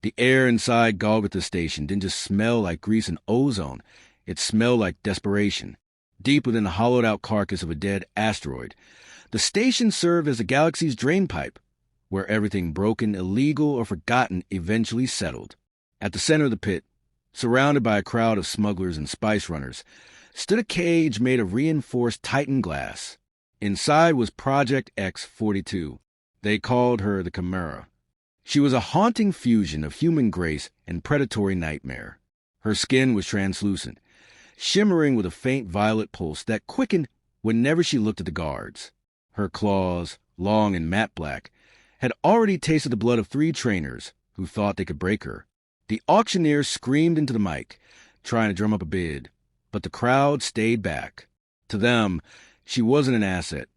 The air inside Golgotha Station didn't just smell like grease and ozone. It smelled like desperation. Deep within the hollowed-out carcass of a dead asteroid, the station served as the galaxy's drainpipe, where everything broken, illegal, or forgotten eventually settled. At the center of the pit, surrounded by a crowd of smugglers and spice runners, stood a cage made of reinforced Titan glass. Inside was Project X-42. They called her the Chimera. She was a haunting fusion of human grace and predatory nightmare. Her skin was translucent, shimmering with a faint violet pulse that quickened whenever she looked at the guards. Her claws, long and matte black, had already tasted the blood of 3 trainers who thought they could break her. The auctioneer screamed into the mic, trying to drum up a bid, but the crowd stayed back. To them, she wasn't an asset.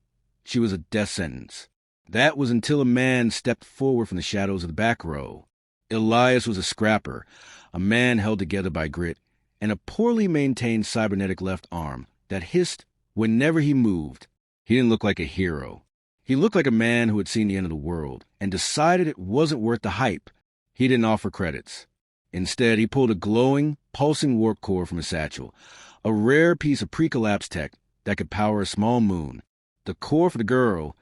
She was a death sentence. That was until a man stepped forward from the shadows of the back row. Elias was a scrapper, a man held together by grit, and a poorly maintained cybernetic left arm that hissed whenever he moved. He didn't look like a hero. He looked like a man who had seen the end of the world and decided it wasn't worth the hype. He didn't offer credits. Instead, he pulled a glowing, pulsing warp core from his satchel, a rare piece of pre-collapse tech that could power a small moon. The core for the girl,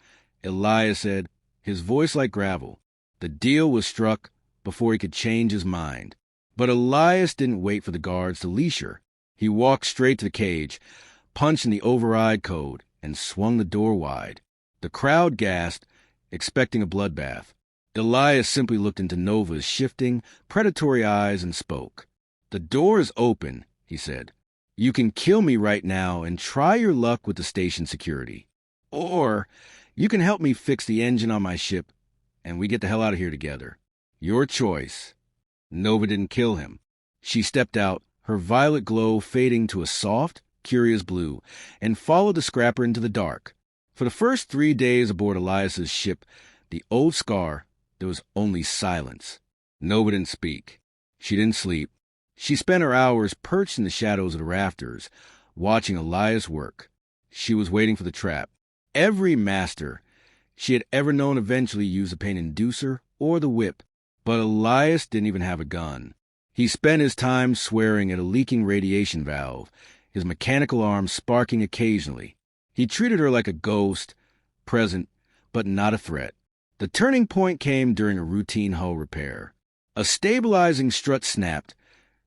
Elias said, his voice like gravel. The deal was struck before he could change his mind. But Elias didn't wait for the guards to leash her. He walked straight to the cage, punched in the override code, and swung the door wide. The crowd gasped, expecting a bloodbath. Elias simply looked into Nova's shifting, predatory eyes and spoke. "The door is open," he said. "You can kill me right now and try your luck with the station security. Or you can help me fix the engine on my ship, and we get the hell out of here together. Your choice." Nova didn't kill him. She stepped out, her violet glow fading to a soft, curious blue, and followed the scrapper into the dark. For the first 3 days aboard Elias's ship, the old Scar, there was only silence. Nova didn't speak. She didn't sleep. She spent her hours perched in the shadows of the rafters, watching Elias work. She was waiting for the trap. Every master she had ever known eventually used the pain inducer or the whip, but Elias didn't even have a gun. He spent his time swearing at a leaking radiation valve, his mechanical arm sparking occasionally. He treated her like a ghost, present, but not a threat. The turning point came during a routine hull repair. A stabilizing strut snapped,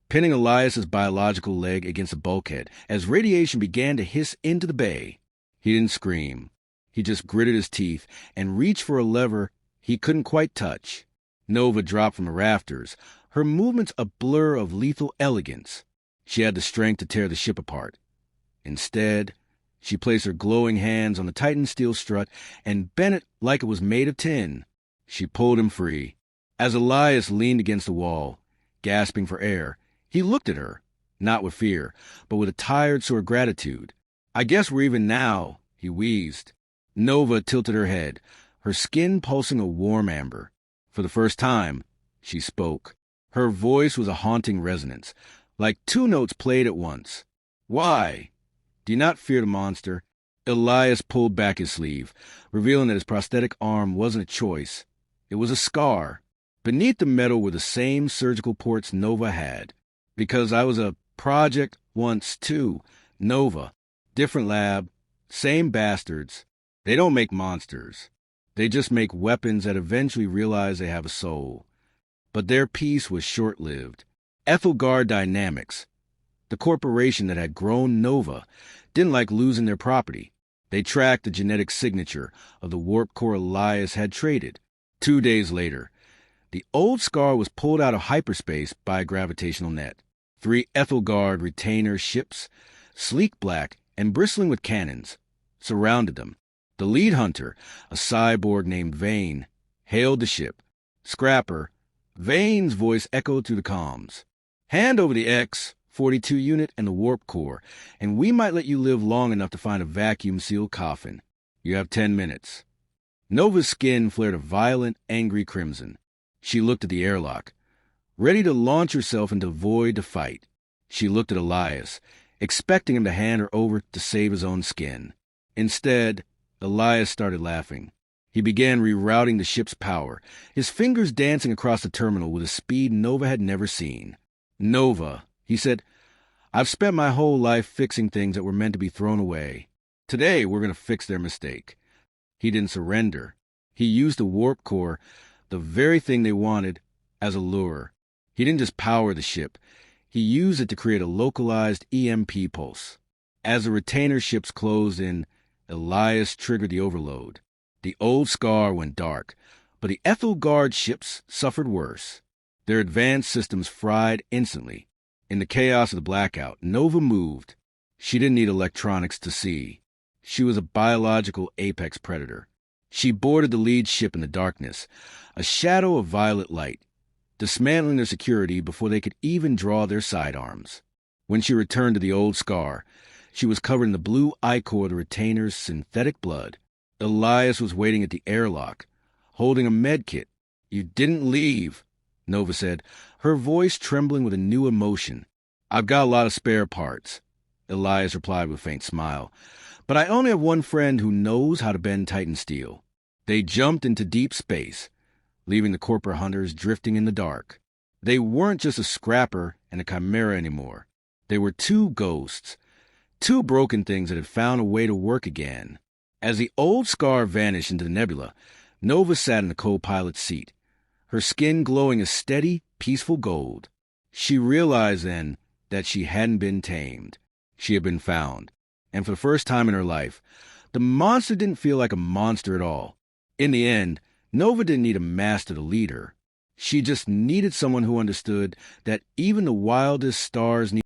pinning Elias's biological leg against a bulkhead as radiation began to hiss into the bay. He didn't scream. He just gritted his teeth and reached for a lever he couldn't quite touch. Nova dropped from the rafters, her movements a blur of lethal elegance. She had the strength to tear the ship apart. Instead, she placed her glowing hands on the Titan steel strut and bent it like it was made of tin. She pulled him free. As Elias leaned against the wall, gasping for air, he looked at her, not with fear, but with a tired sort of gratitude. "I guess we're even now," he wheezed. Nova tilted her head, her skin pulsing a warm amber. For the first time, she spoke. Her voice was a haunting resonance, like 2 notes played at once. "Why? Do you not fear the monster?" Elias pulled back his sleeve, revealing that his prosthetic arm wasn't a choice. It was a scar. Beneath the metal were the same surgical ports Nova had. "Because I was a project once, too. Nova. Different lab. Same bastards. They don't make monsters. They just make weapons that eventually realize they have a soul. But their peace was short-lived. Ethelgard Dynamics, the corporation that had grown Nova, didn't like losing their property. They tracked the genetic signature of the warp core Elias had traded. 2 days later, the old Scar was pulled out of hyperspace by a gravitational net. 3 Ethelgard retainer ships, sleek black and bristling with cannons, surrounded them. The lead hunter, a cyborg named Vane, hailed the ship. "Scrapper." Vane's voice echoed through the comms. "Hand over the X-42 unit and the warp core, and we might let you live long enough to find a vacuum-sealed coffin. You have 10 minutes. Nova's skin flared a violent, angry crimson. She looked at the airlock, ready to launch herself into the void to fight. She looked at Elias, expecting him to hand her over to save his own skin. Instead, Elias started laughing. He began rerouting the ship's power, his fingers dancing across the terminal with a speed Nova had never seen. "Nova," he said, "I've spent my whole life fixing things that were meant to be thrown away. Today, we're going to fix their mistake." He didn't surrender. He used the warp core, the very thing they wanted, as a lure. He didn't just power the ship. He used it to create a localized EMP pulse. As the retainer ships closed in, Elias triggered the overload. The old Scar went dark, but the Ethel Guard ships suffered worse. Their advanced systems fried instantly. In the chaos of the blackout, Nova moved. She didn't need electronics to see. She was a biological apex predator. She boarded the lead ship in the darkness, a shadow of violet light, dismantling their security before they could even draw their sidearms. When she returned to the old Scar, she was covered in the blue ichor of the retainer's synthetic blood. Elias was waiting at the airlock, holding a med kit. "You didn't leave," Nova said, her voice trembling with a new emotion. "I've got a lot of spare parts," Elias replied with a faint smile, "but I only have one friend who knows how to bend Titan steel." They jumped into deep space, leaving the corporate hunters drifting in the dark. They weren't just a scrapper and a chimera anymore. They were two ghosts, two broken things that had found a way to work again. As the old Scar vanished into the nebula, Nova sat in the co-pilot's seat, her skin glowing a steady, peaceful gold. She realized then that she hadn't been tamed. She had been found. And for the first time in her life, the monster didn't feel like a monster at all. In the end, Nova didn't need a master to lead her. She just needed someone who understood that even the wildest stars need